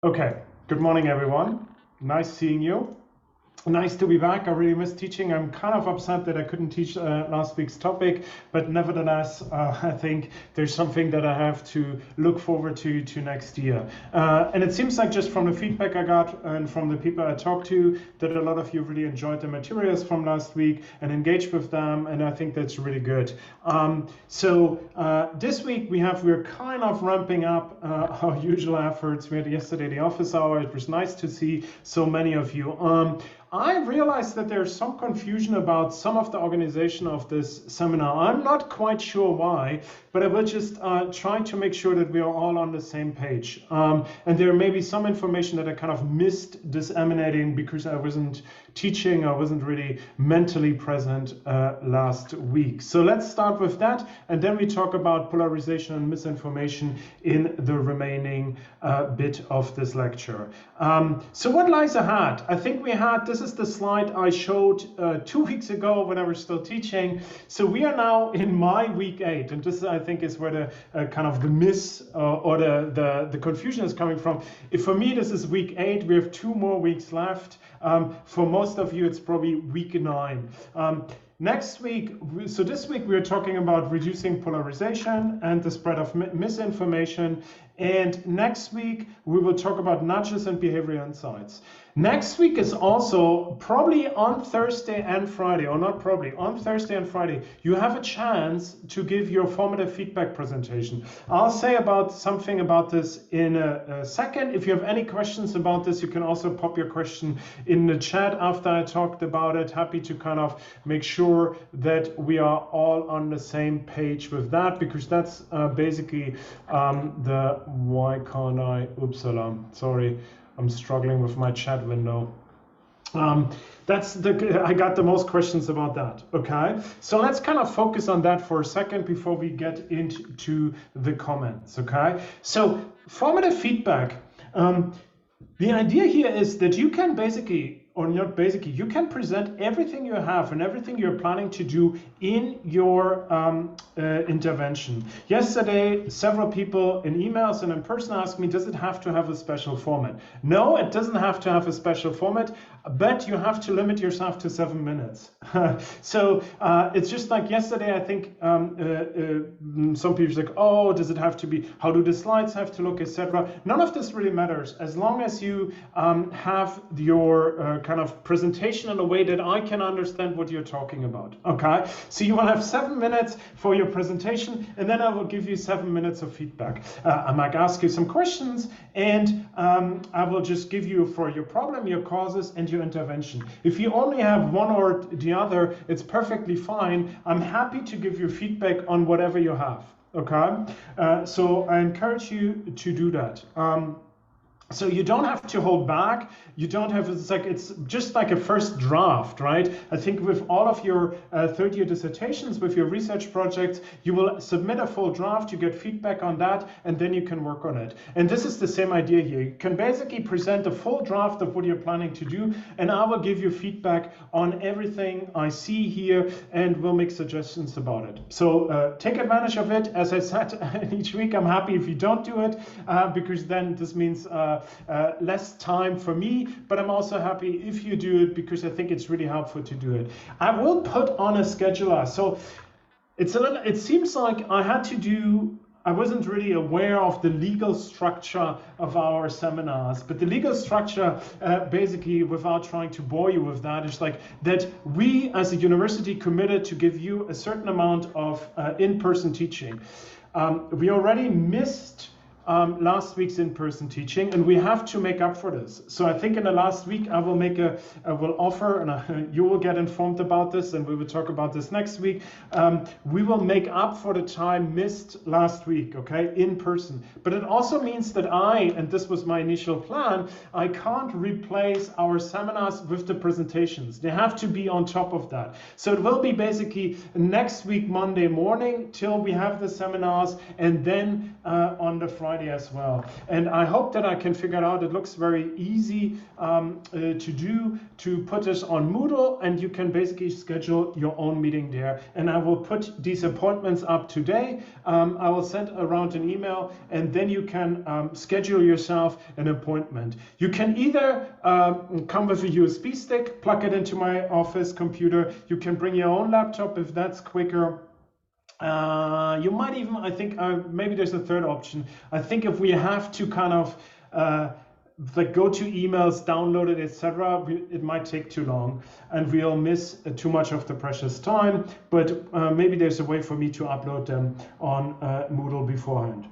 Okay, good morning everyone. Nice seeing you. Nice to be back. I really miss teaching. I'm kind of upset that I couldn't teach last week's topic, but nevertheless, I think there's something that I have to look forward to next year. And it seems like just from the feedback I got and from the people I talked to, that a lot of you really enjoyed the materials from last week and engaged with them, and I think that's really good. This week we're kind of ramping up our usual efforts. We had yesterday the office hour. It was nice to see so many of you. I realized that there's some confusion about some of the organization of this seminar. I'm not quite sure why, but I will just try to make sure that we are all on the same page. And there may be some information that I kind of missed disseminating because I wasn't teaching, I wasn't really mentally present last week. So let's start with that, and then we talk about polarization and misinformation in the remaining bit of this lecture. So what lies ahead? I think this is the slide I showed 2 weeks ago when I was still teaching. So we are now in my week 8, and this I think is where the kind of the miss or the confusion is coming from. For me, this is week 8. We have 2 more weeks left. For most of you, it's probably week 9. Next week, this week we are talking about reducing polarization and the spread of misinformation. And next week, we will talk about nudges and behavioral insights. Next week is also probably on Thursday and Friday, or not probably, on Thursday and Friday, you have a chance to give your formative feedback presentation. I'll say something about this in a second. If you have any questions about this, you can also pop your question in the chat after I talked about it. Happy to kind of make sure that we are all on the same page with that, because that's basically why can't I, sorry. I'm struggling with my chat window. I got the most questions about that, okay? So let's kind of focus on that for a second before we get into the comments, okay? So formative feedback. The idea here is that you can you can present everything you have and everything you're planning to do in your intervention. Yesterday, several people in emails and in person asked me, does it have to have a special format? No, it doesn't have to have a special format, but you have to limit yourself to 7 minutes. So it's just like yesterday, I think some people like, oh, does it have to be, how do the slides have to look, etc. None of this really matters as long as you have your kind of presentation in a way that I can understand what you're talking about, okay? So you will have 7 minutes for your presentation, and then I will give you 7 minutes of feedback. I might ask you some questions, and I will just give you for your problem, your causes, and your intervention. If you only have one or the other, it's perfectly fine. I'm happy to give you feedback on whatever you have, okay? So I encourage you to do that. So you don't have to hold back. You don't have, it's just like a first draft, right? I think with all of your third-year dissertations, with your research projects, you will submit a full draft, you get feedback on that, and then you can work on it. And this is the same idea here. You can basically present a full draft of what you're planning to do, and I will give you feedback on everything I see here, and we'll make suggestions about it. So take advantage of it. As I said, each week I'm happy if you don't do it, because then this means less time for me, but I'm also happy if you do it because I think it's really helpful to do it. I will put on a scheduler. So it seems like I wasn't really aware of the legal structure of our seminars, but the legal structure, basically, without trying to bore you with that, is like that we as a university committed to give you a certain amount of in-person teaching. We already missed last week's in-person teaching, and we have to make up for this. So I think in the last week I will offer, and you will get informed about this, and we will talk about this next week. We will make up for the time missed last week, okay, in person. But it also means that and this was my initial plan, I can't replace our seminars with the presentations. They have to be on top of that. So it will be basically next week, Monday morning, till we have the seminars, and then on the Friday Friday as well. And I hope that I can figure it out. It looks very easy to do, to put this on Moodle, and you can basically schedule your own meeting there. And I will put these appointments up today. I will send around an email, and then you can schedule yourself an appointment. You can either come with a USB stick, plug it into my office computer. You can bring your own laptop if that's quicker. You might even, I think, maybe there's a third option. I think if we have to kind of like go to emails, download it, etc., it might take too long, and we'll miss too much of the precious time. But maybe there's a way for me to upload them on Moodle beforehand.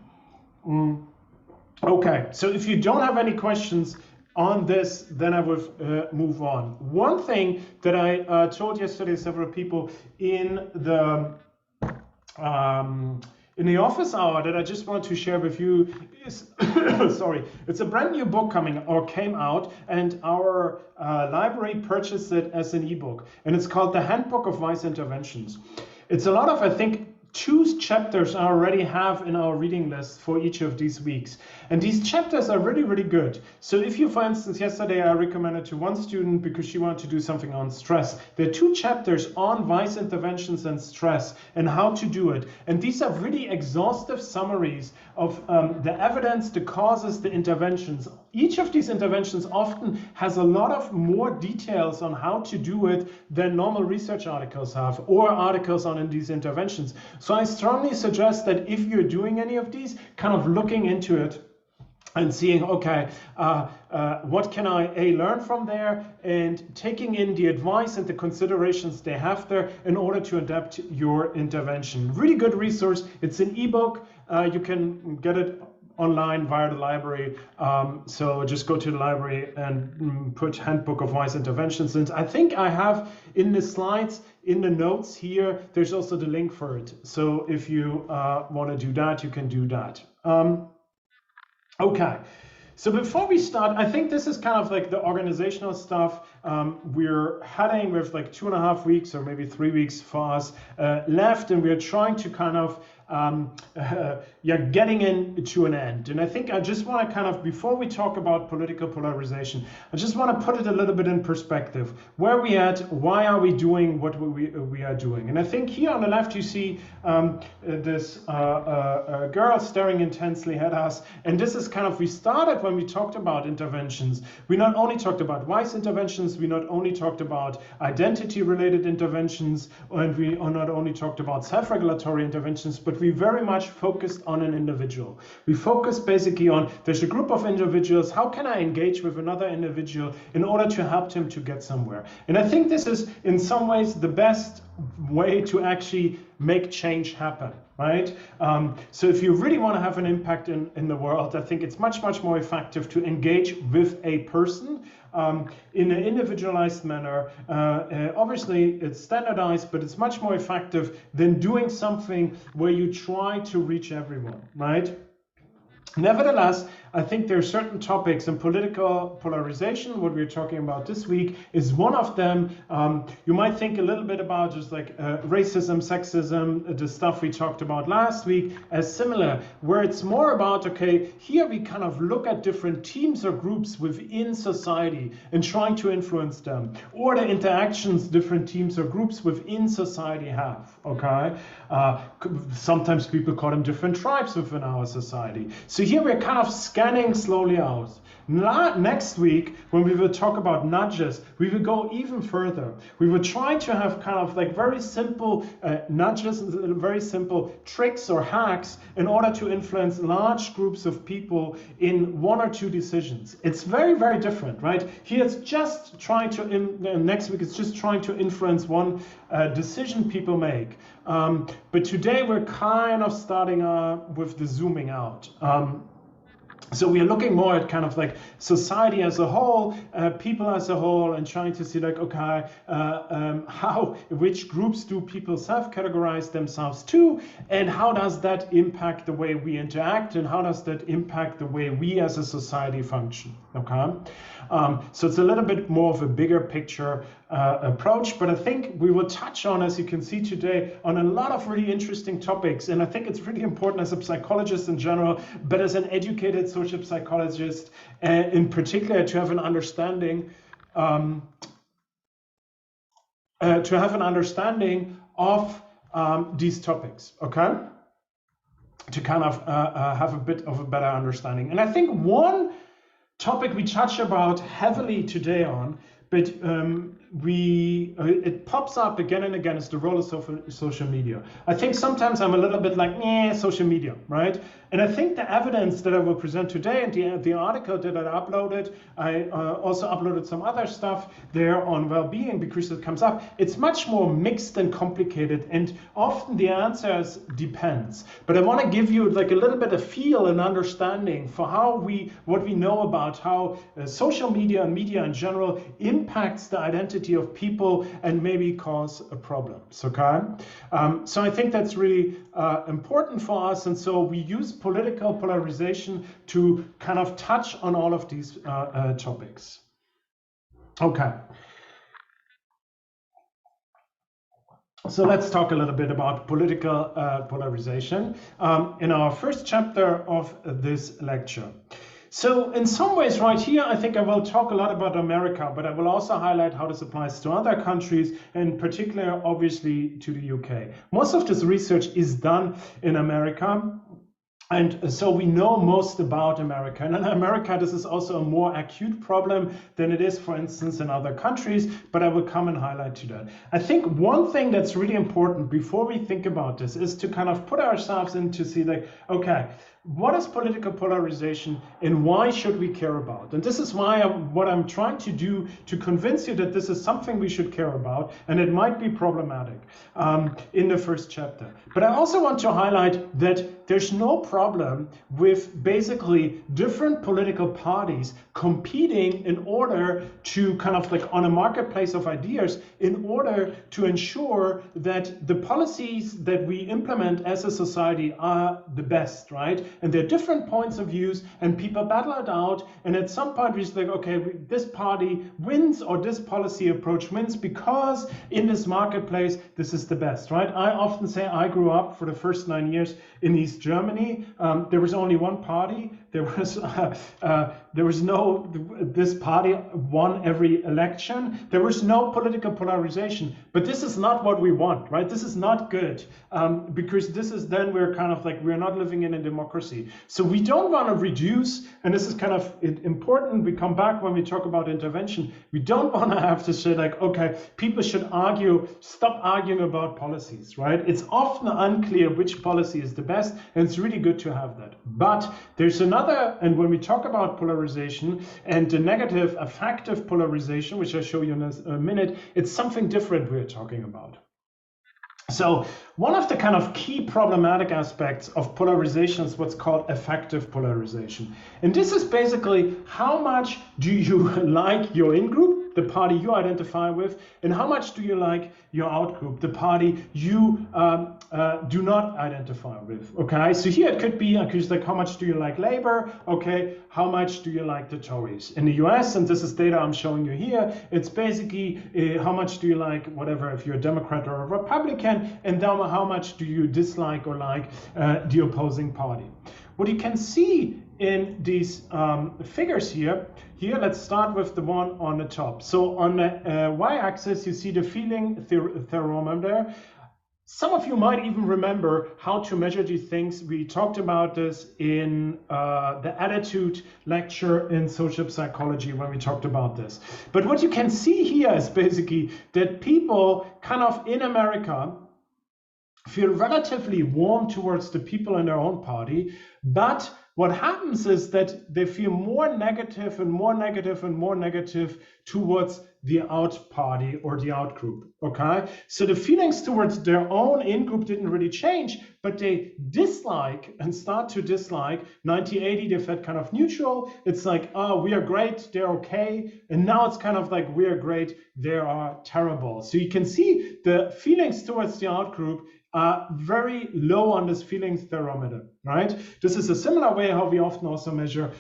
Okay, so if you don't have any questions on this, then I would move on. One thing that I told yesterday several people in the office hour that I just want to share with you is, sorry, it's a brand new book came out, and our library purchased it as an ebook, and it's called The Handbook of Wise Interventions. It's a lot of, I think, 2 chapters I already have in our reading list for each of these weeks. And these chapters are really, really good. So if you, for instance, yesterday I recommended to one student because she wanted to do something on stress. There are 2 chapters on wise interventions and stress and how to do it. And these are really exhaustive summaries of the evidence, the causes, the interventions. Each of these interventions often has a lot of more details on how to do it than normal research articles have, or articles on these interventions. So I strongly suggest that if you're doing any of these, kind of looking into it and seeing, okay, what can I learn from there, and taking in the advice and the considerations they have there in order to adapt your intervention. Really good resource. It's an ebook. You can get it online via the library. So just go to the library and put Handbook of Wise Interventions. And I think I have in the slides, in the notes here, there's also the link for it. So if you want to do that, you can do that. Okay. So before we start, I think this is kind of like the organizational stuff. We're heading with like 2.5 weeks or maybe 3 weeks for us left, and we're trying to kind of getting into an end. And I think I just want to kind of, before we talk about political polarization, I just want to put it a little bit in perspective. Where are we at? Why are we doing what we are doing? And I think here on the left you see this girl staring intensely at us. And this is kind of, we started when we talked about interventions. We not only talked about wise interventions, we not only talked about identity-related interventions, and we not only talked about self-regulatory interventions, but we very much focused on an individual. We focused basically on, there's a group of individuals, how can I engage with another individual in order to help him to get somewhere? And I think this is in some ways the best way to actually make change happen, right? So if you really want to have an impact in the world, I think it's much, much more effective to engage with a person in an individualized manner. Obviously, it's standardized, but it's much more effective than doing something where you try to reach everyone, right? Nevertheless, I think there are certain topics, and political polarization, what we're talking about this week, is one of them. You might think a little bit about just like racism, sexism, the stuff we talked about last week as similar, where it's more about, okay, here we kind of look at different teams or groups within society and trying to influence them, or the interactions different teams or groups within society have, okay? Sometimes people call them different tribes within our society. So here we're kind of scanning slowly out. Next week, when we will talk about nudges, we will go even further. We will try to have kind of like very simple nudges, very simple tricks or hacks in order to influence large groups of people in 1 or 2 decisions. It's very, very different, right? Here it's just trying to, next week it's just trying to influence one decision people make. But today we're kind of starting with the zooming out. So we are looking more at kind of like society as a whole, people as a whole, and trying to see like, okay, which groups do people self-categorize themselves to, and how does that impact the way we interact, and how does that impact the way we as a society function, okay? So it's a little bit more of a bigger picture approach, but I think we will touch on, as you can see today, on a lot of really interesting topics. And I think it's really important as a psychologist in general, but as an educated social psychologist in particular, to have an understanding of these topics, okay? To kind of have a bit of a better understanding. And I think one topic we touch about heavily today on, but it pops up again and again, is the role of social media. I think sometimes I'm a little bit like, social media, right? And I think the evidence that I will present today, and the article that I uploaded, I also uploaded some other stuff there on well-being, because it comes up, it's much more mixed and complicated, and often the answers depends. But I want to give you like a little bit of feel and understanding for what we know about how social media and media in general impacts the identity of people and maybe cause problems, okay? So I think that's really important for us, and so we use political polarization to kind of touch on all of these topics. Okay. So let's talk a little bit about political polarization in our first chapter of this lecture. So in some ways right here, I think I will talk a lot about America, but I will also highlight how this applies to other countries, in particular, obviously, to the UK. Most of this research is done in America. And so we know most about America. And in America, this is also a more acute problem than it is, for instance, in other countries, but I will come and highlight to that. I think one thing that's really important before we think about this is to kind of put ourselves in to see like, okay, what is political polarization and why should we care about? And this is why what I'm trying to do to convince you that this is something we should care about, and it might be problematic in the first chapter. But I also want to highlight that there's no problem with basically different political parties competing in order to kind of like on a marketplace of ideas, in order to ensure that the policies that we implement as a society are the best, right? And there are different points of views, and people battle it out, and at some point we think, okay, this party wins, or this policy approach wins because in this marketplace this is the best, right? I often say I grew up for the first 9 years in East Germany. There was only one party. There was no, this party won every election. There was no political polarization, but this is not what we want, right? This is not good, because this is then we're kind of like, we're not living in a democracy. So we don't want to reduce, and this is kind of important, we come back when we talk about intervention, we don't want to have to say like, okay, people should stop arguing about policies, right? It's often unclear which policy is the best, and it's really good to have that. But there's another, and when we talk about polarization and the negative affective polarization, which I'll show you in a minute, it's something different we're talking about. So one of the kind of key problematic aspects of polarization is what's called affective polarization. And this is basically how much do you like your in-group, the party you identify with, and how much do you like your out-group, the party you do not identify with, okay? So here it could be, like, how much do you like Labour, okay? How much do you like the Tories? In the US, and this is data I'm showing you here, it's basically how much do you like whatever, if you're a Democrat or a Republican, and then how much do you dislike or like the opposing party. What you can see in these figures here, let's start with the one on the top. So on the y-axis, you see the feeling thermometer. Some of you might even remember how to measure these things. We talked about this in the attitude lecture in social psychology when we talked about this. But what you can see here is basically that people kind of in America feel relatively warm towards the people in their own party, but what happens is that they feel more negative and more negative and more negative towards the out party or the out group, okay? So the feelings towards their own in-group didn't really change, but they dislike and start to dislike. 1980, they felt kind of neutral. It's like, oh, we are great, they're okay. And now it's kind of like, we are great, they are terrible. So you can see the feelings towards the out group are very low on this feelings thermometer, right? This is a similar way how we often also measure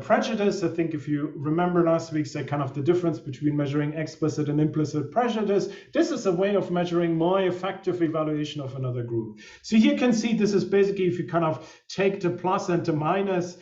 prejudice. I think if you remember last week's kind of the difference between measuring explicit and implicit prejudice, this is a way of measuring more effective evaluation of another group. So here you can see this is basically if you kind of take the plus and the minus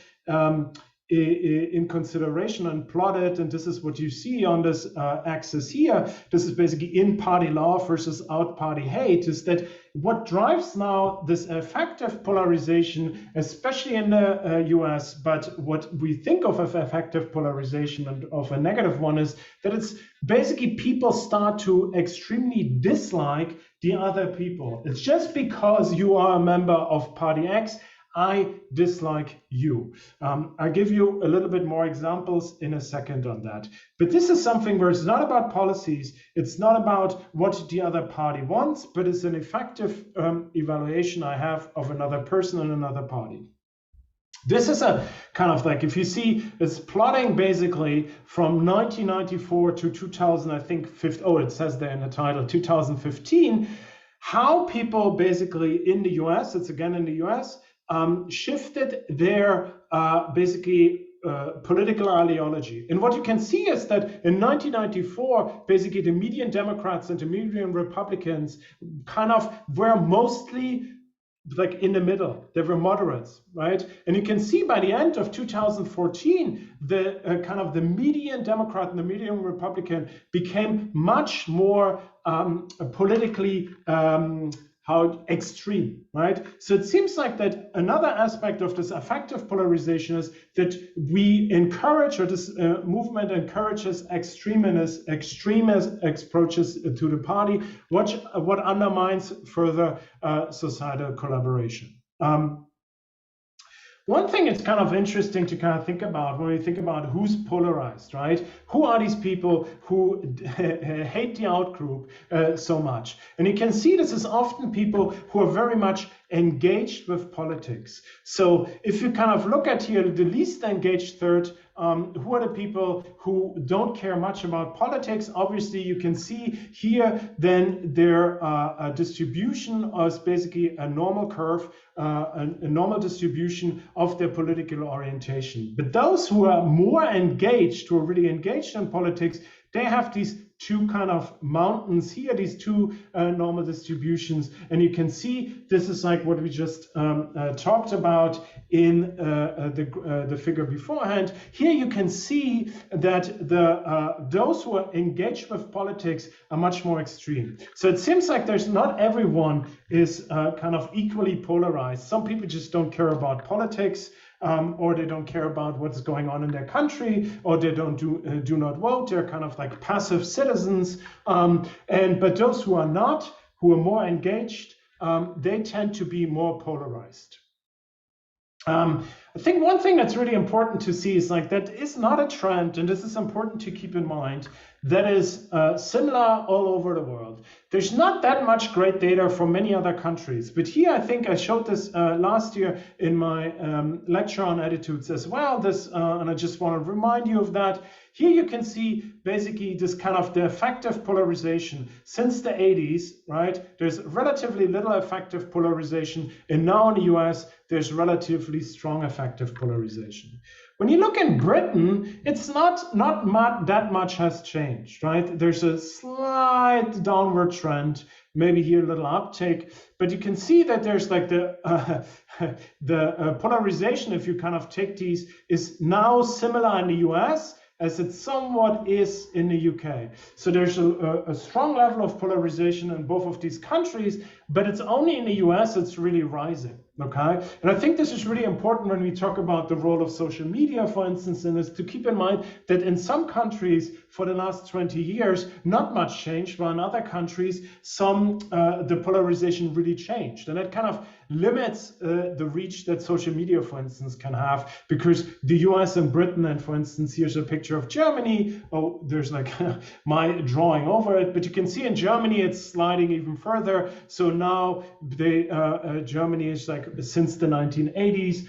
in consideration and plot it, and this is what you see on this axis here. This is basically in-party love versus out-party hate, is that what drives now this affective polarization, especially in the US, but what we think of as affective polarization and of a negative one is that it's basically people start to extremely dislike the other people. It's just because you are a member of party X, I dislike you. I'll give you a little bit more examples in a second on that. But this is something where it's not about policies, it's not about what the other party wants, but it's an effective evaluation I have of another person and another party. This is a kind of like, if you see, it's plotting basically from 1994 to 2000, I think, it says there in the title, 2015, how people basically in the US, it's again in the US, shifted their basically political ideology. And what you can see is that in 1994, basically the median Democrats and the median Republicans kind of were mostly like in the middle. They were moderates, right? And you can see by the end of 2014, the kind of the median Democrat and the median Republican became much more politically how extreme, right? So it seems like that another aspect of this affective polarization is that we encourage, or this movement encourages extremist approaches to the party, what undermines further societal collaboration. One thing it's kind of interesting to kind of think about when we think about who's polarized, right? Who are these people who hate the out-group so much? And you can see this is often people who are very much engaged with politics. So if you kind of look at here, the least engaged third, who are the people who don't care much about politics? Obviously, you can see here then their distribution is basically a normal curve, a normal distribution of their political orientation. But those who are more engaged, who are really engaged in politics, they have these two kind of mountains here, these two normal distributions. And you can see this is like what we just talked about in the figure beforehand. Here you can see that those who are engaged with politics are much more extreme. So it seems like there's not everyone is kind of equally polarized. Some people just don't care about politics. Or they don't care about what's going on in their country, or they don't do not vote. They're kind of like passive citizens. But those who are not, who are more engaged, they tend to be more polarized. I think one thing that's really important to see is like that is not a trend, and this is important to keep in mind, that is similar all over the world. There's not that much great data from many other countries, but here I think I showed this last year in my lecture on attitudes as well, and I just want to remind you of that. Here you can see basically this kind of the affective polarization since the 80s, right? There's relatively little affective polarization, and now in the US, there's relatively strong affective polarization. When you look in Britain, it's not that much has changed, right? There's a slight downward trend, maybe here a little uptake, but you can see that there's like the polarization, if you kind of take these, is now similar in the US as it somewhat is in the UK. So there's a strong level of polarization in both of these countries. but it's only in the US it's really rising. Okay, and I think this is really important when we talk about the role of social media, for instance, and is to keep in mind that in some countries for the last 20 years, not much changed, while in other countries, the polarization really changed. And that kind of limits the reach that social media, for instance, can have, because the US and Britain, and for instance, here's a picture of Germany. Oh, there's like my drawing over it, but you can see in Germany, it's sliding even further. So now Germany is like, since the 1980s,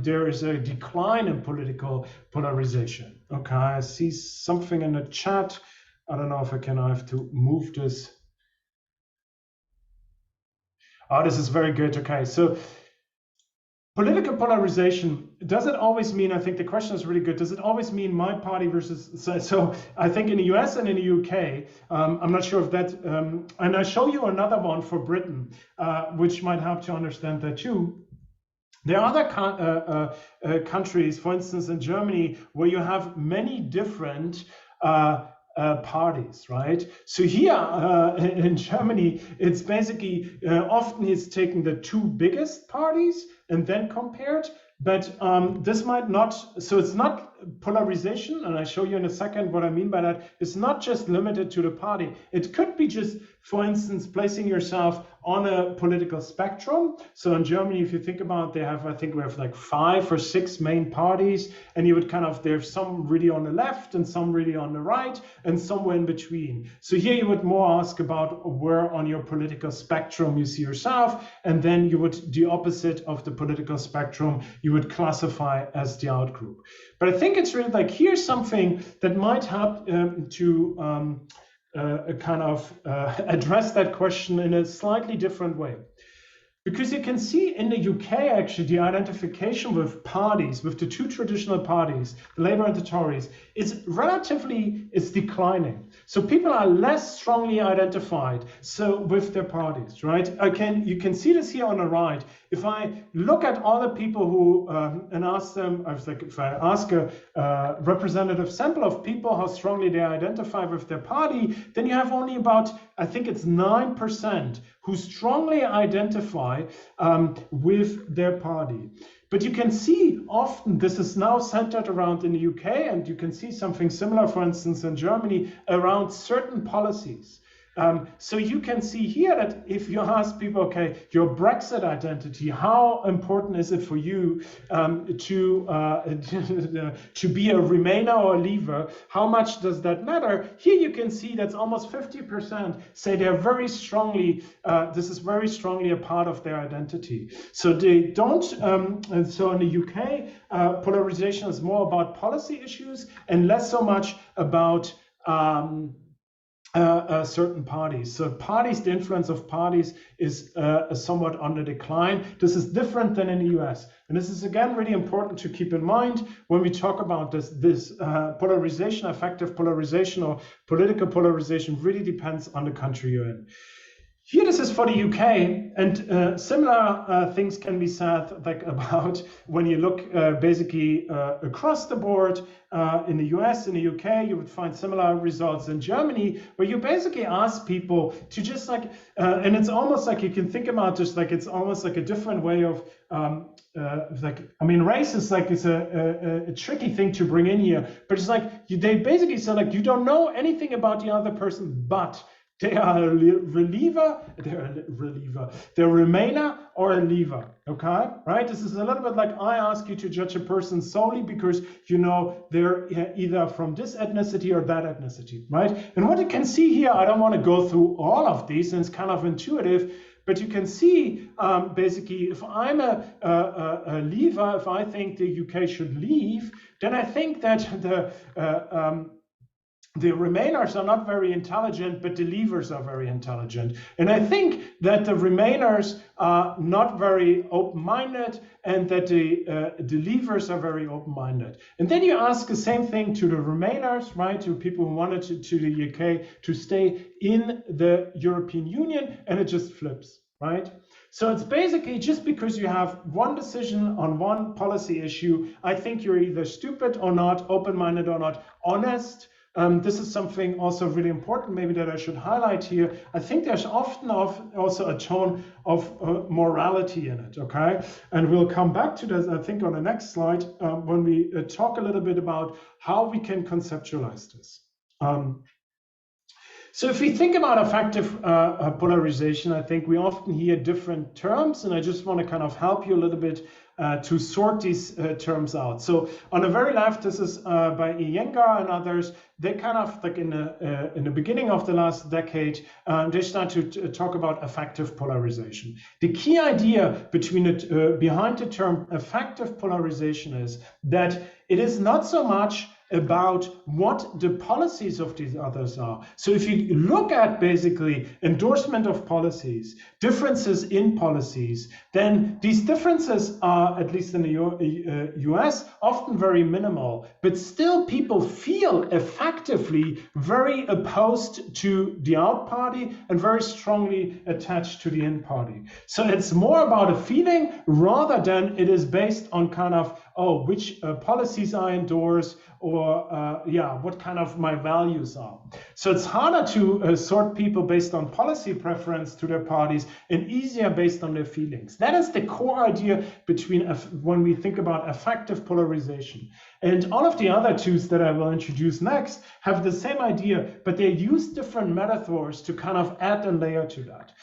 there is a decline in political polarization. Okay, I see something in the chat. I don't know if I have to move this. Oh, this is very good. Okay, so political polarization, does it always mean, I think the question is really good, does it always mean my party versus, so I think in the US and in the UK, I'm not sure if that, and I show you another one for Britain, which might help to understand that too. There are other countries, for instance, in Germany, where you have many different parties, right? So here in Germany, it's basically often it's taking the two biggest parties and then compared, but this might not, so it's not polarization, and I show you in a second what I mean by that. It's not just limited to the party. It could be just, for instance, placing yourself on a political spectrum. So in Germany, if you think about it, they have, I think we have like 5 or 6 main parties, and you would kind of, there's some really on the left and some really on the right and somewhere in between. So here you would more ask about where on your political spectrum you see yourself, and then you would, the opposite of the political spectrum, you would classify as the outgroup. But I think it's really like, here's something that might help to kind of address that question in a slightly different way. Because you can see in the UK, actually, the identification with parties, with the two traditional parties, the Labour and the Tories, is relatively, it's declining. So people are less strongly identified with their parties, right? You can see this here on the right. If I look at all the people who, and ask them, I was like, if I ask a representative sample of people how strongly they identify with their party, then you have only about, I think it's 9% who strongly identify with their party. But you can see often this is now centered around in the UK, and you can see something similar, for instance, in Germany, around certain policies. So you can see here that if you ask people, okay, your Brexit identity, how important is it for you to be a Remainer or a Leaver? How much does that matter? Here you can see that's almost 50% say they're very strongly, this is very strongly a part of their identity. So they don't, and so in the UK, polarization is more about policy issues and less so much about certain parties. So parties, the influence of parties is somewhat on the decline. This is different than in the US. And this is, again, really important to keep in mind when we talk about this polarization. Effective polarization or political polarization really depends on the country you're in. Here, this is for the UK, and similar things can be said like about when you look basically across the board in the US, in the UK, you would find similar results in Germany, where you basically ask people to just like, and it's almost like you can think about just like, it's almost like a different way of like, I mean, race is like, it's a tricky thing to bring in here, but it's like, they basically say like, you don't know anything about the other person, but they are a reliever, they're a Remainer or a Leaver, okay? Right? This is a little bit like I ask you to judge a person solely because you know they're either from this ethnicity or that ethnicity, right? And what you can see here, I don't want to go through all of these, and it's kind of intuitive, but you can see basically if I'm a Leaver, if I think the UK should leave, then I think that the Remainers are not very intelligent, but the Leavers are very intelligent. And I think that the Remainers are not very open-minded, and that the Leavers are very open-minded. And then you ask the same thing to the Remainers, right? To people who wanted to the UK to stay in the European Union, and it just flips, right? So it's basically just because you have one decision on one policy issue, I think you're either stupid or not, open-minded or not, honest, this is something also really important, maybe that I should highlight here. I think there's often also a tone of morality in it, okay? And we'll come back to this, I think, on the next slide when we talk a little bit about how we can conceptualize this. So if we think about affective polarization, I think we often hear different terms, and I just want to kind of help you a little bit to sort these terms out. So on the very left, this is by Iyengar and others. They kind of, like in the beginning of the last decade, they start to talk about affective polarization. The key idea behind the term affective polarization is that it is not so much about what the policies of these others are. So if you look at basically endorsement of policies, differences in policies, then these differences are, at least in the US, often very minimal, but still people feel effectively very opposed to the out party and very strongly attached to the in party. So it's more about a feeling rather than it is based on kind of, oh, which policies I endorse, or what kind of my values are. So it's harder to sort people based on policy preference to their parties and easier based on their feelings. That is the core idea between when we think about affective polarization. And all of the other tools that I will introduce next have the same idea, but they use different metaphors to kind of add a layer to that.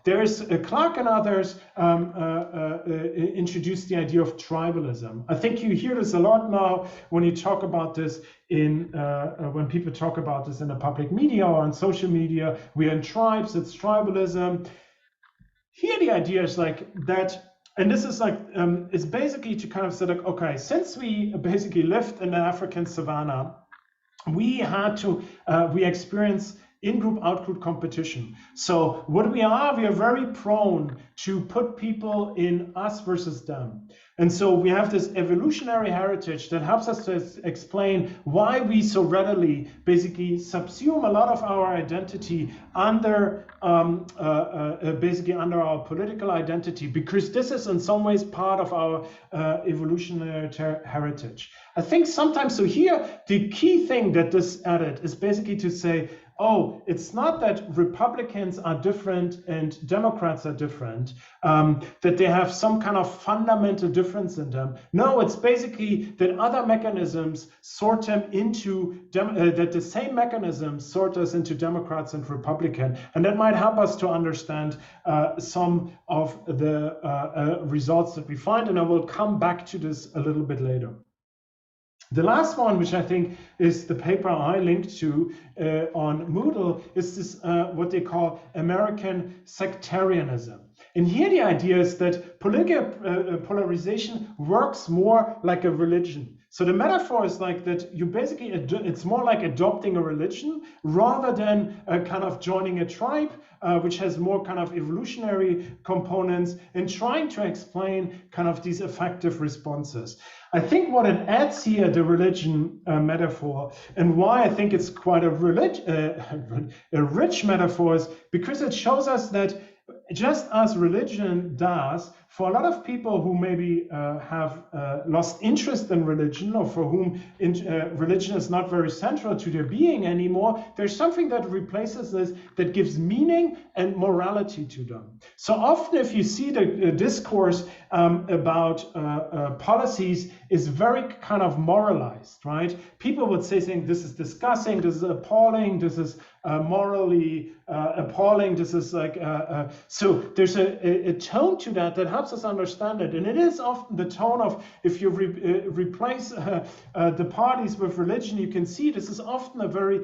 There's Clark and others introduced the idea of tribalism. I think you hear this a lot now when you talk about this when people talk about this in the public media or on social media. We're in tribes, it's tribalism. Here the idea is like that, and this is like, it's basically to kind of say like, okay, since we basically lived in the African savannah, we experience in-group, out-group competition. So what we are very prone to put people in us versus them. And so we have this evolutionary heritage that helps us to explain why we so readily basically subsume a lot of our identity under basically under our political identity, because this is in some ways part of our evolutionary heritage. I think sometimes, so here, the key thing that this added is basically to say, oh, it's not that Republicans are different and Democrats are different, that they have some kind of fundamental difference in them. No, it's basically that other mechanisms sort them into, that the same mechanisms sort us into Democrats and Republican. And that might help us to understand some of the results that we find. And I will come back to this a little bit later. The last one, which I think is the paper I linked to on Moodle, is this what they call American sectarianism. And here the idea is that political polarization works more like a religion. So the metaphor is like that you basically, it's more like adopting a religion rather than kind of joining a tribe, which has more kind of evolutionary components, and trying to explain kind of these effective responses. I think what it adds here, the religion metaphor, and why I think it's quite a rich metaphor, is because it shows us that just as religion does, for a lot of people who maybe have lost interest in religion, or for whom religion is not very central to their being anymore, there's something that replaces this, that gives meaning and morality to them. So often if you see the discourse about policies is very kind of moralized, right? People would say saying, this is disgusting, this is appalling, this is morally appalling, this is like, so there's a tone to that helps us understand it. And it is often the tone of, if you replace the parties with religion, you can see this is often a very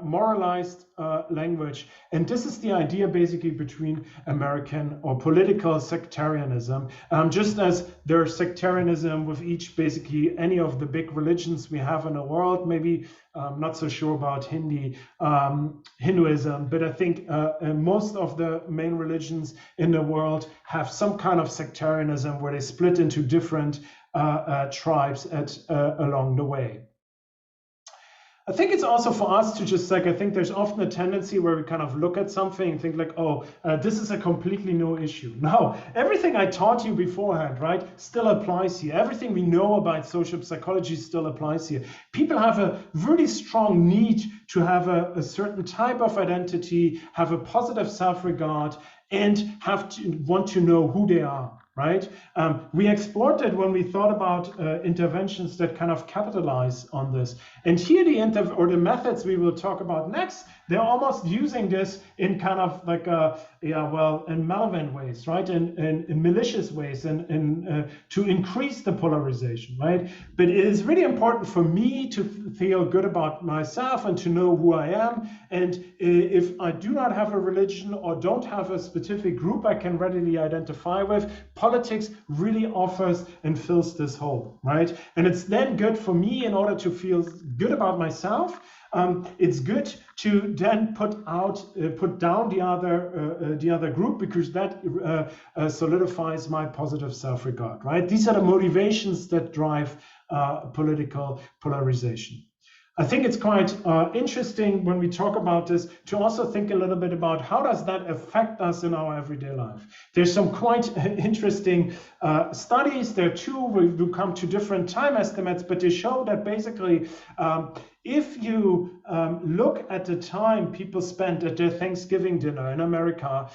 moralized language. And this is the idea basically between American or political sectarianism, just as there's sectarianism with each, basically any of the big religions we have in the world. Maybe I'm not so sure about Hinduism, but I think most of the main religions in the world have some kind of sectarianism where they split into different tribes along the way. I think it's also for us to just like, I think there's often a tendency where we kind of look at something and think like, oh, this is a completely new issue. No, everything I taught you beforehand, right, still applies here. Everything we know about social psychology still applies here. People have a really strong need to have a certain type of identity, have a positive self-regard, and have to want to know who they are. Right? We explored it when we thought about interventions that kind of capitalize on this. And here the methods we will talk about next, they're almost using this in kind of like in malevolent ways, right? In malicious ways, and to increase the polarization, right? But it is really important for me to feel good about myself and to know who I am. And if I do not have a religion or don't have a specific group I can readily identify with, politics really offers and fills this hole, right? And it's then good for me in order to feel good about myself. It's good to then put down the other group, because that solidifies my positive self-regard, right? These are the motivations that drive political polarization. I think it's quite interesting when we talk about this to also think a little bit about how does that affect us in our everyday life. There's some quite interesting studies. There are two. We come to different time estimates, but they show that basically if you look at the time people spend at their Thanksgiving dinner in America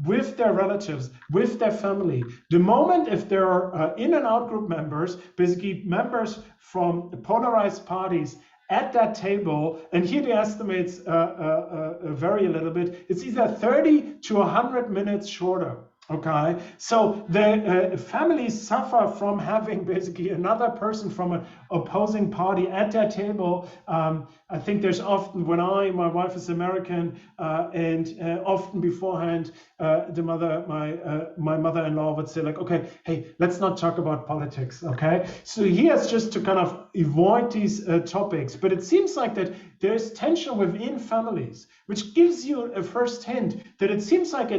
with their relatives, with their family, the moment if there are in and out group members, basically members from polarized parties at that table, and here the estimates vary a little bit, it's either 30 to 100 minutes shorter. Okay, so the families suffer from having basically another person from an opposing party at their table. I think there's often, when my wife is American, and often beforehand, my mother-in-law would say like, okay, hey, let's not talk about politics, okay? So here's just to kind of avoid these topics, but it seems like that there's tension within families, which gives you a first hint that it seems like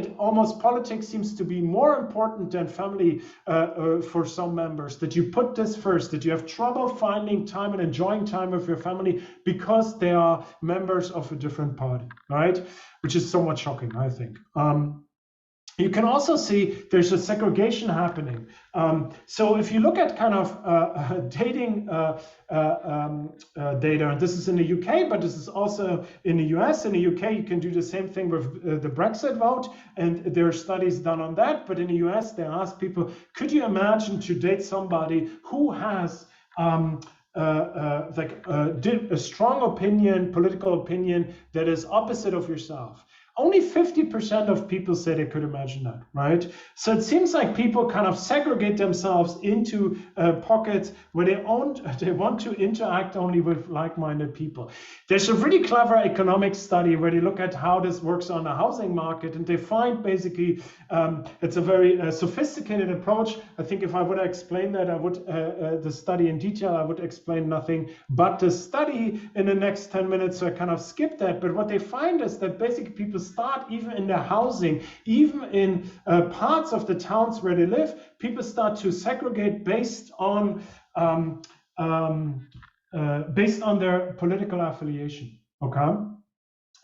politics seems to be more important than family for some members, that you put this first, that you have trouble finding time and enjoying time with your family because they are members of a different party, right? Which is somewhat shocking, I think. You can also see there's a segregation happening. So if you look at kind of dating data, and this is in the UK, but this is also in the US. In the UK, you can do the same thing with the Brexit vote, and there are studies done on that. But in the US, they ask people, could you imagine to date somebody who has a strong opinion, political opinion that is opposite of yourself? Only 50% of people say they could imagine that, right? So it seems like people kind of segregate themselves into pockets where they want to interact only with like-minded people. There's a really clever economic study where they look at how this works on the housing market, and they find basically it's a very sophisticated approach. I think if I would explain that, the study in detail, I would explain nothing but the study in the next 10 minutes, so I kind of skip that. But what they find is that basically people start, even in their housing, even in parts of the towns where they live, people start to segregate based on their political affiliation. Okay.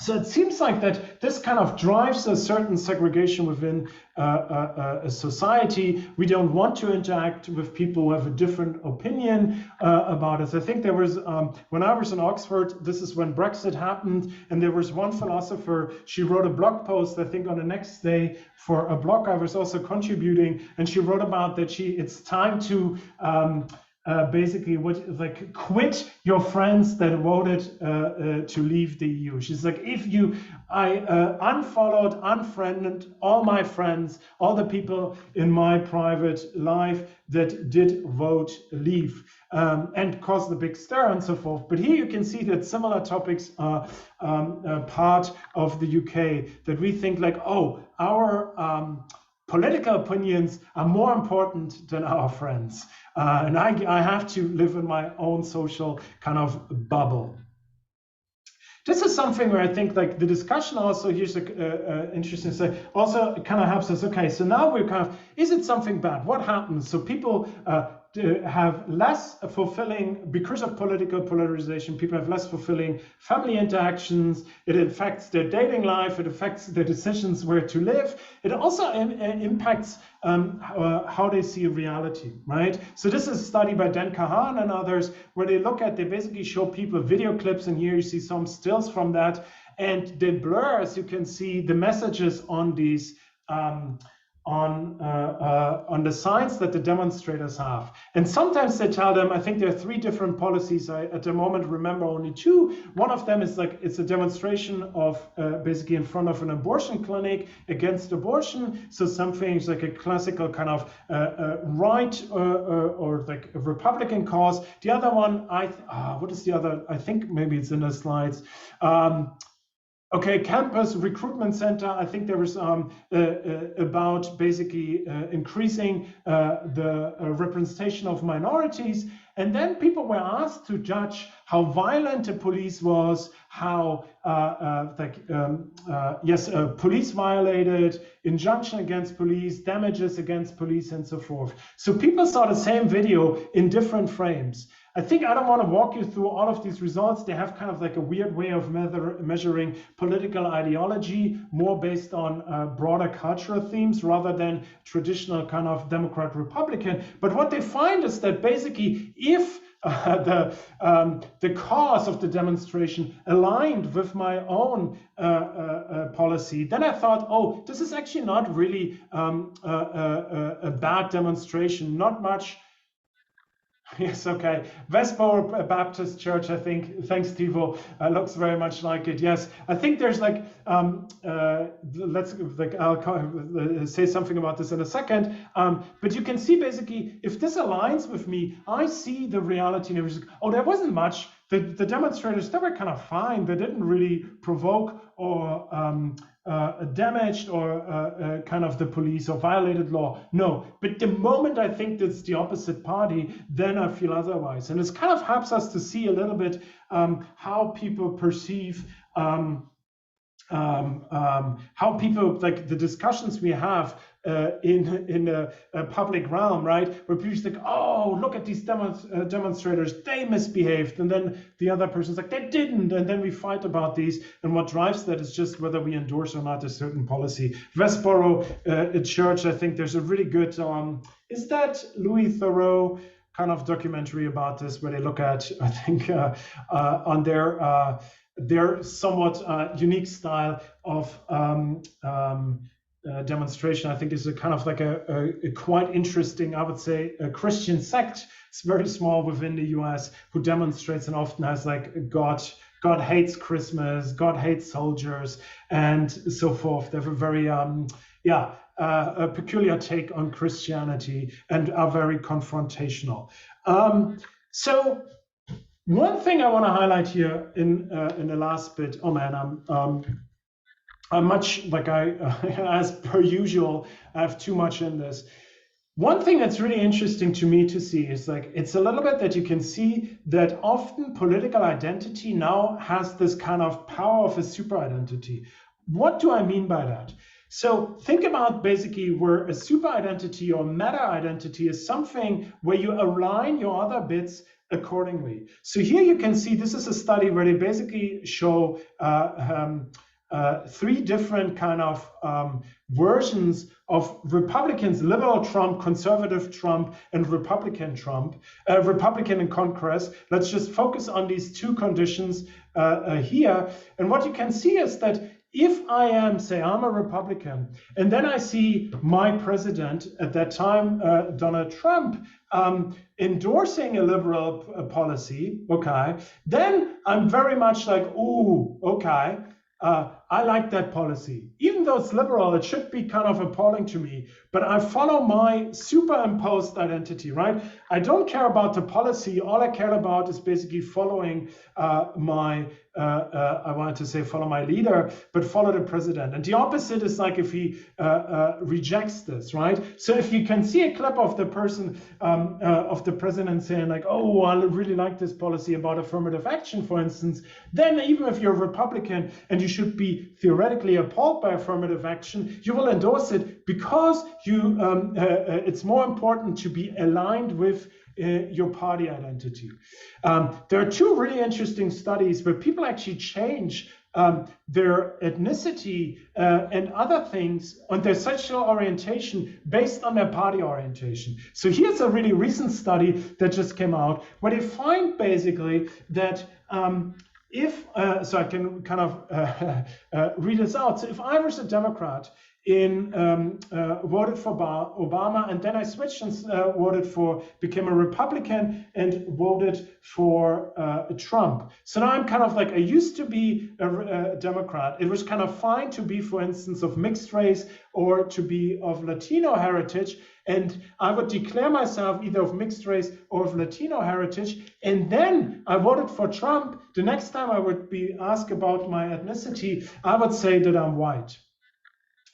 So it seems like that this kind of drives a certain segregation within a society. We don't want to interact with people who have a different opinion about us. I think there was, when I was in Oxford, this is when Brexit happened, and there was one philosopher, she wrote a blog post, I think on the next day, for a blog I was also contributing, and she wrote about that it's time to basically quit your friends that voted to leave the EU. She's like, I unfollowed, unfriended all my friends, all the people in my private life that did vote leave, and caused a big stir and so forth. But here you can see that similar topics are part of the UK, that we think like, oh, our political opinions are more important than our friends. And I have to live in my own social kind of bubble. This is something where I think like the discussion also, here's interesting, so also kind of helps us, okay, so now we're kind of, is it something bad? What happens? So people have less fulfilling, because of political polarization, people have less fulfilling family interactions. It affects their dating life. It affects their decisions where to live. It also impacts how they see reality, right? So this is a study by Dan Kahan and others where they basically show people video clips, and here you see some stills from that, and they blur, as you can see, the messages on these on the signs that the demonstrators have. And sometimes they tell them, I think there are 3 different policies. I at the moment remember only 2. One of them is like, it's a demonstration of basically in front of an abortion clinic against abortion. So something is like a classical kind of right or like a Republican cause. The other one, what is the other? I think maybe it's in the slides. Okay, campus recruitment center. I think there was about basically increasing the representation of minorities. And then people were asked to judge how violent the police was, how police violated, injunction against police, damages against police, and so forth. So people saw the same video in different frames. I think I don't want to walk you through all of these results. They have kind of like a weird way of measuring political ideology, more based on broader cultural themes rather than traditional kind of Democrat-Republican. But what they find is that basically if the cause of the demonstration aligned with my own policy, then I thought, oh, this is actually not really a bad demonstration, not much. Yes, okay. Westboro Baptist Church, I think. Thanks, Tivo. Looks very much like it. Yes, I think there's like I'll say something about this in a second. But you can see basically, if this aligns with me, I see the reality. And oh, there wasn't much. The demonstrators, they were kind of fine. They didn't really provoke or damaged or kind of the police or violated law. No, but the moment I think that's the opposite party, then I feel otherwise. And it kind of helps us to see a little bit how people perceive how people, like the discussions we have in a public realm, right? Where people think, oh, look at these demonstrators, they misbehaved. And then the other person's like, they didn't. And then we fight about these. And what drives that is just whether we endorse or not a certain policy. Westboro Church, I think there's a really good, is that Louis Theroux kind of documentary about this, where they look at, I think, on their somewhat unique style of demonstration. I think is a kind of like a quite interesting, I would say, a Christian sect. It's very small within the US, who demonstrates and often has like God hates Christmas, God hates soldiers, and so forth. They have a very a peculiar take on Christianity and are very confrontational. So one thing I want to highlight here in the last bit. Oh man, I'm much like as per usual, I have too much in this. One thing that's really interesting to me to see is like, it's a little bit that you can see that often political identity now has this kind of power of a super identity. What do I mean by that? So think about basically where a super identity or meta identity is something where you align your other bits accordingly. So here you can see, this is a study where they basically show 3 different kind of versions of Republicans: liberal Trump, conservative Trump, and Republican Trump, Republican in Congress. Let's just focus on these 2 conditions here. And what you can see is that if I am, say, I'm a Republican, and then I see my president at that time, Donald Trump, endorsing a liberal policy, okay, then I'm very much like, ooh, okay, I like that policy. Even though it's liberal, it should be kind of appalling to me, but I follow my superimposed identity, right? I don't care about the policy. All I care about is basically following I wanted to say follow my leader, but follow the president. And the opposite is like if he rejects this, right? So if you can see a clip of the person, of the president saying like, oh, I really like this policy about affirmative action, for instance, then even if you're a Republican and you should be theoretically appalled by affirmative action, you will endorse it because you it's more important to be aligned with your party identity. There are two really interesting studies where people actually change their ethnicity and other things on their sexual orientation based on their party orientation. So here's a really recent study that just came out where they find basically that so I can kind of read this out. So if I was a Democrat voted for Obama, and then I switched and became a Republican and voted for Trump. So now I'm kind of like, I used to be a Democrat. It was kind of fine to be, for instance, of mixed race or to be of Latino heritage. And I would declare myself either of mixed race or of Latino heritage. And then I voted for Trump. The next time I would be asked about my ethnicity, I would say that I'm white.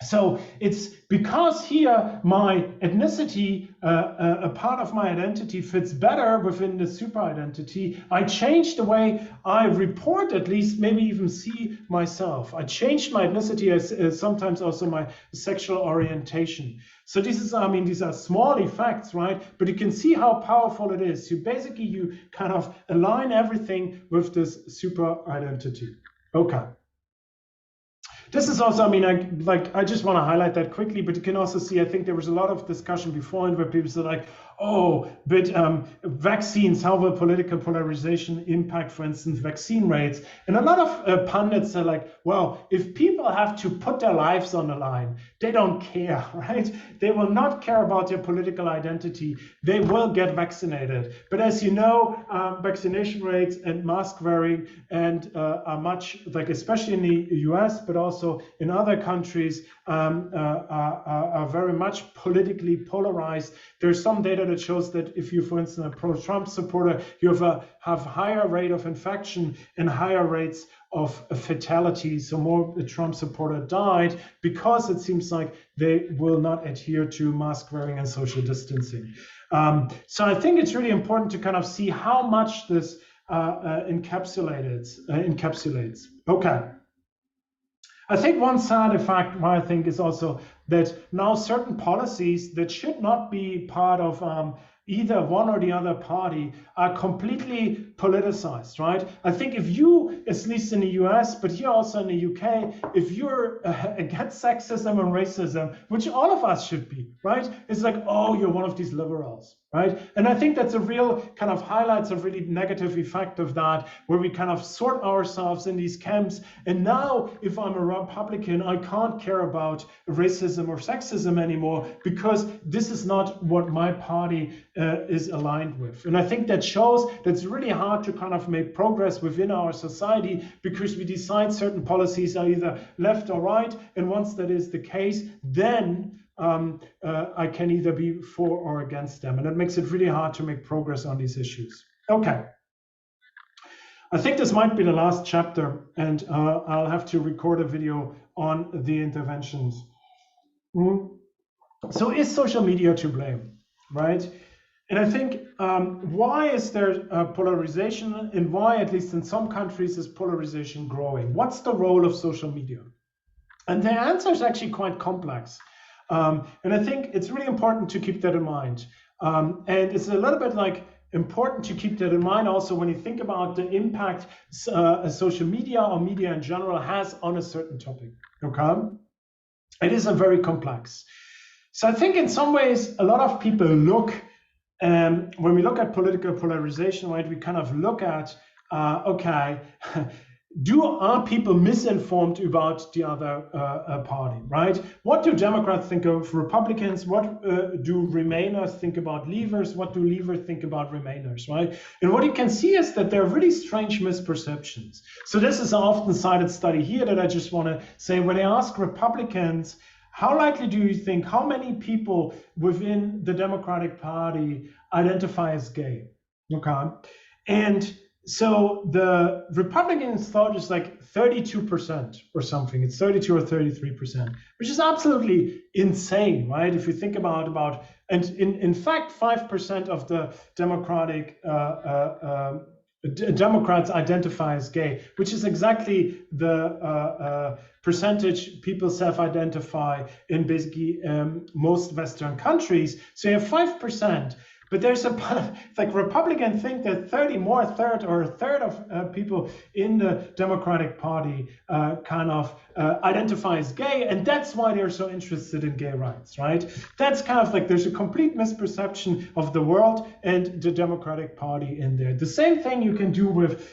So it's because here my ethnicity, a part of my identity fits better within the super identity, I changed the way I report, at least maybe even see myself. I changed my ethnicity as sometimes also my sexual orientation. So this is, I mean, these are small effects, right? But you can see how powerful it is. You kind of align everything with this super identity. Okay. This is also, I mean, I just want to highlight that quickly, but you can also see, I think there was a lot of discussion before where people said like, oh, but vaccines, how will political polarization impact, for instance, vaccine rates? And a lot of pundits are like, well, if people have to put their lives on the line, they don't care, right? They will not care about their political identity. They will get vaccinated. But as you know, vaccination rates and mask wearing and are much, like especially in the US, but also in other countries, are very much politically polarized. There's some data that shows that if you, for instance, a pro-Trump supporter, you have higher rate of infection and higher rates of fatality. So more Trump supporter died because it seems like they will not adhere to mask wearing and social distancing. So I think it's really important to kind of see how much this encapsulates. Okay. I think one sad effect, I think, is also that now certain policies that should not be part of either one or the other party are completely politicized, right? I think if you, at least in the US, but here also in the UK, if you're against sexism and racism, which all of us should be, right? It's like, oh, you're one of these liberals, right? And I think that's a real kind of highlights a really negative effect of that, where we kind of sort ourselves in these camps. And now, if I'm a Republican, I can't care about racism or sexism anymore because this is not what my party is aligned with. And I think that shows that it's really hard to kind of make progress within our society because we decide certain policies are either left or right. And once that is the case, then I can either be for or against them. And that makes it really hard to make progress on these issues. Okay. I think this might be the last chapter, and I'll have to record a video on the interventions. So is social media to blame, right? And I think why is there polarization, and why, at least in some countries, is polarization growing? What's the role of social media? And the answer is actually quite complex. And I think it's really important to keep that in mind. And it's a little bit like important to keep that in mind also when you think about the impact social media or media in general has on a certain topic, okay? It is a very complex. So I think in some ways, a lot of people look, when we look at political polarization, right, we kind of look at, okay, are people misinformed about the other party, right? What do Democrats think of Republicans? What do Remainers think about Leavers? What do Leavers think about Remainers, right? And what you can see is that there are really strange misperceptions. So this is an often cited study here that I just want to say, when they ask Republicans, how likely do you think, how many people within the Democratic Party identify as gay, okay? And so the Republicans thought it's like 32% or something. It's 32 or 33%, which is absolutely insane, right? If you think about and in fact, 5% of the Democrats identify as gay, which is exactly the percentage people self-identify in basically most Western countries. So you have 5%. But there's like Republicans think that a third of people in the Democratic Party kind of identify as gay, and that's why they're so interested in gay rights, right? That's kind of like there's a complete misperception of the world and the Democratic Party in there. The same thing you can do with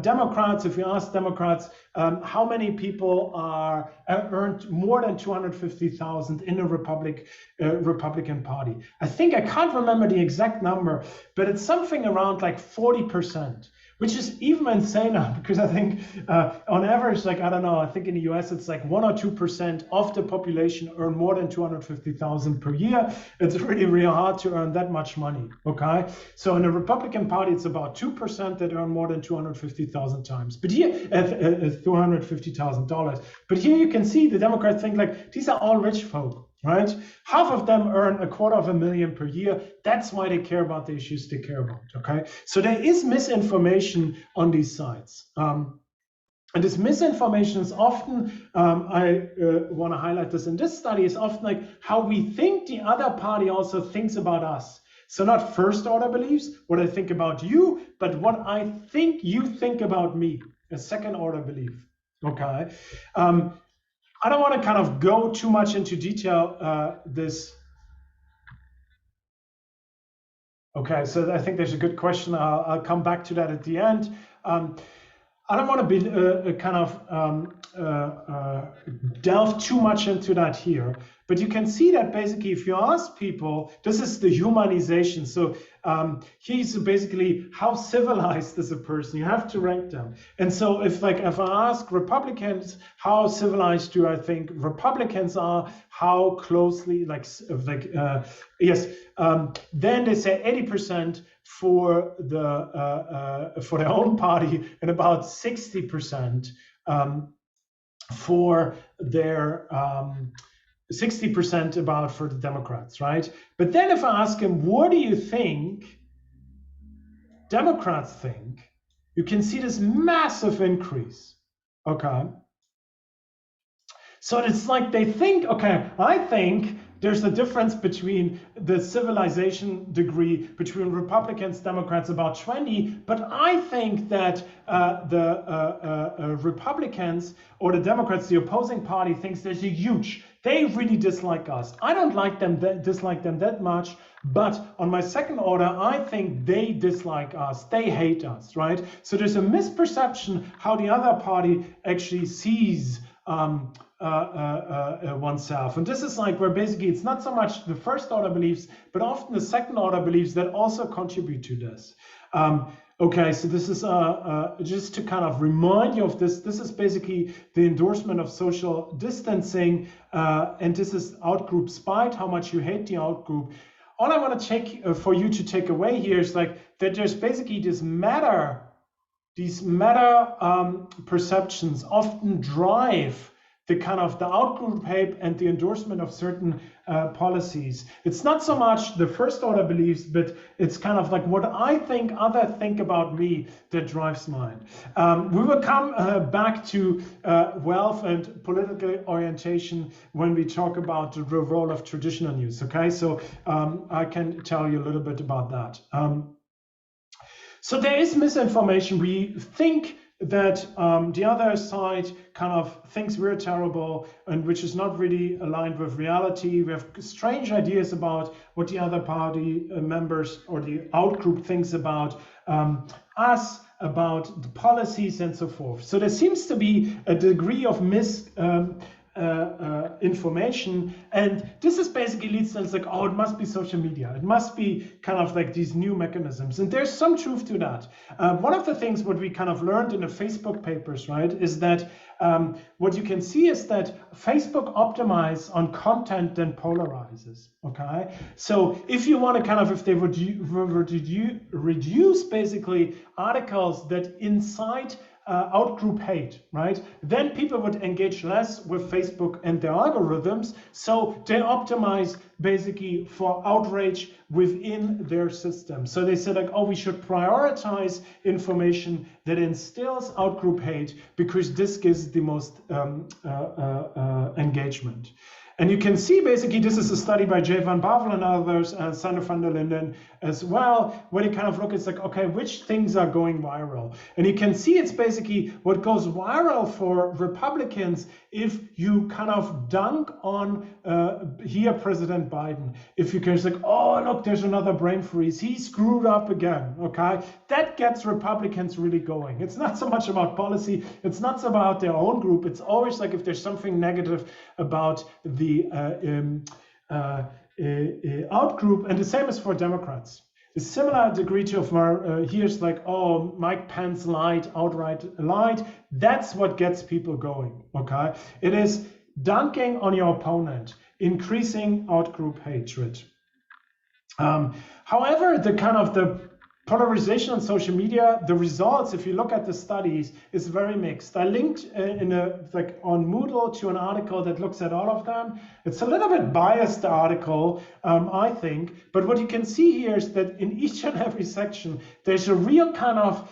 Democrats. If you ask Democrats how many people are earned more than 250,000 in the Republican Party, I can't remember the exact number, but it's something around like 40%. Which is even insaner, because I think on average, like, I don't know, I think in the US it's like 1 or 2% of the population earn more than 250,000 per year. It's really, really hard to earn that much money, okay? So in the Republican Party, it's about 2% that earn more than 250,000 times. But here, $250,000. But here you can see the Democrats think like, these are all rich folk. Right? Half of them earn $250,000 per year. That's why they care about the issues they care about. Okay. So there is misinformation on these sides. And this misinformation is often, I want to highlight this in this study, is often like how we think the other party also thinks about us. So not first order beliefs, what I think about you, but what I think you think about me, a second order belief. Okay. I don't want to kind of go too much into detail this. Okay, so I think there's a good question. I'll come back to that at the end. I don't want to be delve too much into that here, but you can see that basically if you ask people, this is the humanization. So here's basically how civilized is a person. You have to rank them. And so if I ask Republicans, how civilized do I think Republicans are? How closely, yes, then they say 80% for their own party and about 60% for their 60% about for the Democrats, right? But then if I ask him, what do you think Democrats think? You can see this massive increase, okay? So it's like they think, okay, I think there's a difference between the civilization degree between Republicans, Democrats, about 20, but I think that the Republicans or the Democrats, the opposing party, thinks there's a huge, they really dislike us. I don't like them, dislike them that much, but on my second order, I think they dislike us, they hate us, right? So there's a misperception how the other party actually sees oneself. And this is like where basically it's not so much the first order beliefs, but often the second order beliefs that also contribute to this. Okay, so this is just to kind of remind you of this. This is basically the endorsement of social distancing, and this is outgroup spite, how much you hate the outgroup. All I want to take for you to take away here is like that there's basically these meta perceptions often drive the kind of the outgroup hate and the endorsement of certain policies. It's not so much the first order beliefs, but it's kind of like what I think others think about me that drives mine. We will come back to wealth and political orientation when we talk about the role of traditional news. Okay, so I can tell you a little bit about that. So there is misinformation. We think that the other side kind of thinks we're terrible, and which is not really aligned with reality. We have strange ideas about what the other party members or the outgroup thinks about us, about the policies and so forth. So there seems to be a degree of misinformation, and this is basically leads to it's like, oh, it must be social media, it must be kind of like these new mechanisms, and there's some truth to that. One of the things what we kind of learned in the Facebook papers, right, is that what you can see is that Facebook optimizes on content then polarizes. Okay, so if you want to kind of, if they would reduce basically articles that incite outgroup hate, right? Then people would engage less with Facebook and their algorithms, so they optimize basically for outrage within their system. So they said like, oh, we should prioritize information that instills outgroup hate because this gives the most engagement. And you can see basically this is a study by Jay Van Bavel and others, and Sander van der Linden as well, where they kind of look, it's like, okay, which things are going viral? And you can see it's basically what goes viral for Republicans if you kind of dunk on here President Biden. If you can just like, oh, look, there's another brain freeze. He screwed up again, okay? That gets Republicans really going. It's not so much about policy. It's not so about their own group. It's always like if there's something negative about the outgroup, and the same is for Democrats. A similar degree to here's like, oh, Mike Pence lied, outright lied. That's what gets people going, okay? It is dunking on your opponent, increasing outgroup hatred. However, the polarization on social media, the results, if you look at the studies, is very mixed. I linked on Moodle to an article that looks at all of them. It's a little bit biased article, I think, but what you can see here is that in each and every section, there's a real kind of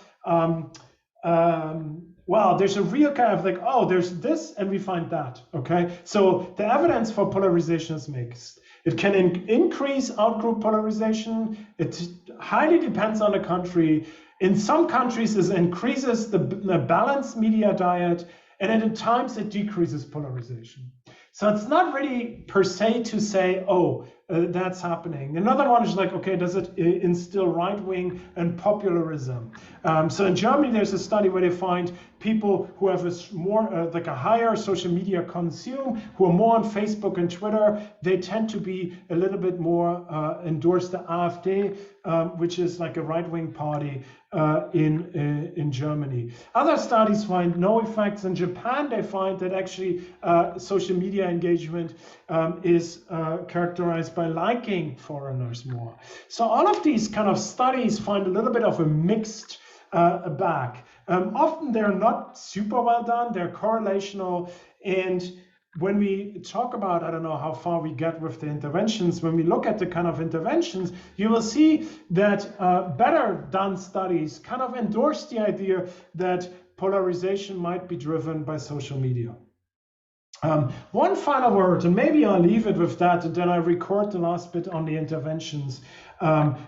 there's a real kind of like, oh, there's this and we find that, okay? So the evidence for polarization is mixed. It can increase outgroup polarization. It highly depends on the country. In some countries, it increases the balanced media diet, and at times it decreases polarization. So it's not really per se to say, oh, that's happening. Another one is like, okay, does it instill right-wing and popularism? So in Germany, there's a study where they find people who have a higher social media consume, who are more on Facebook and Twitter, they tend to be a little bit more endorse the AfD, which is like a right-wing party in Germany. Other studies find no effects. In Japan, they find that actually social media engagement is characterized by liking foreigners more. So all of these kind of studies find a little bit of a mixed bag. Often they're not super well done, they're correlational, and when we talk about, I don't know how far we get with the interventions, when we look at the kind of interventions, you will see that better done studies kind of endorse the idea that polarization might be driven by social media. One final word, and maybe I'll leave it with that, and then I record the last bit on the interventions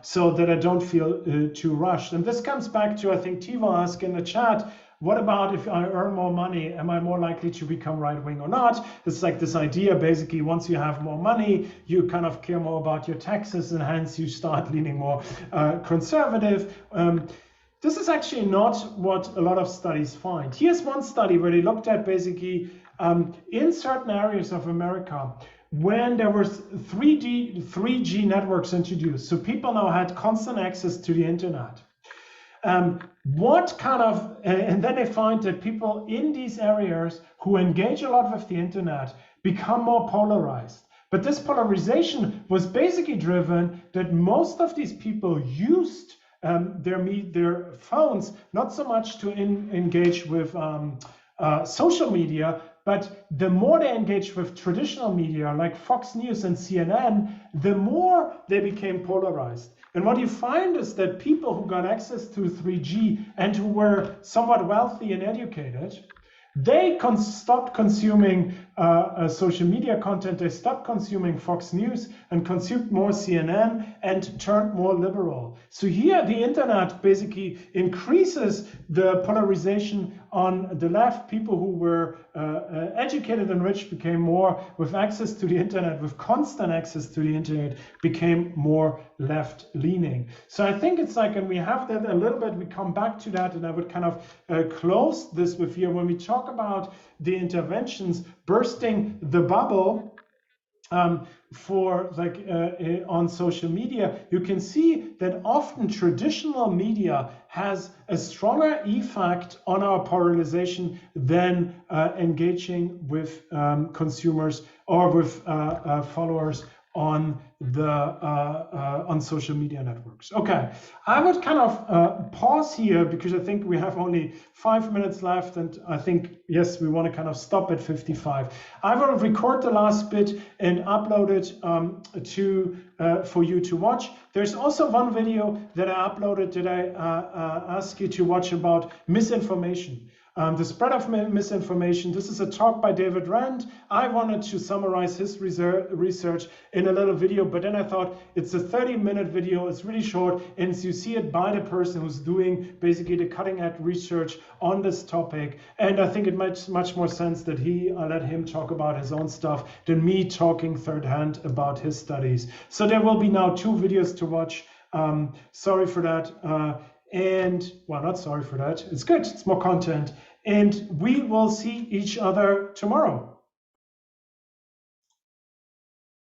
so that I don't feel too rushed. And this comes back to, I think, Tiva asked in the chat, what about if I earn more money? Am I more likely to become right-wing or not? It's like this idea, basically, once you have more money, you kind of care more about your taxes, and hence you start leaning more conservative. This is actually not what a lot of studies find. Here's one study where they looked at basically in certain areas of America, when there was 3G networks introduced, so people now had constant access to the internet. What kind of, and then they find that people in these areas who engage a lot with the internet become more polarized. But this polarization was basically driven that most of these people used their phones not so much to engage with social media, but the more they engaged with traditional media like Fox News and CNN, the more they became polarized. And what you find is that people who got access to 3G and who were somewhat wealthy and educated, they stopped consuming social media content, they stopped consuming Fox News and consumed more CNN and turned more liberal. So here the internet basically increases the polarization on the left. People who were educated and rich became more, with access to the internet, with constant access to the internet, became more left-leaning. So I think it's like, and we have that a little bit, we come back to that, and I would kind of close this with here, when we talk about the interventions bursting the bubble for like on social media, you can see that often traditional media has a stronger effect on our polarization than engaging with consumers or with followers on the on social media networks. Okay, I would kind of pause here because I think we have only 5 minutes left, and I think, yes, we want to kind of stop at 55. I will record the last bit and upload it for you to watch. There's also one video that I uploaded that I ask you to watch about misinformation. The spread of misinformation. This is a talk by David Rand. I wanted to summarize his research in a little video, but then I thought it's a 30-minute video. It's really short, and you see it by the person who's doing basically the cutting-edge research on this topic. And I think it makes much more sense that I let him talk about his own stuff than me talking third hand about his studies. So there will be now 2 videos to watch. Sorry for that. Well, not sorry for that. It's good. It's more content. And we will see each other tomorrow.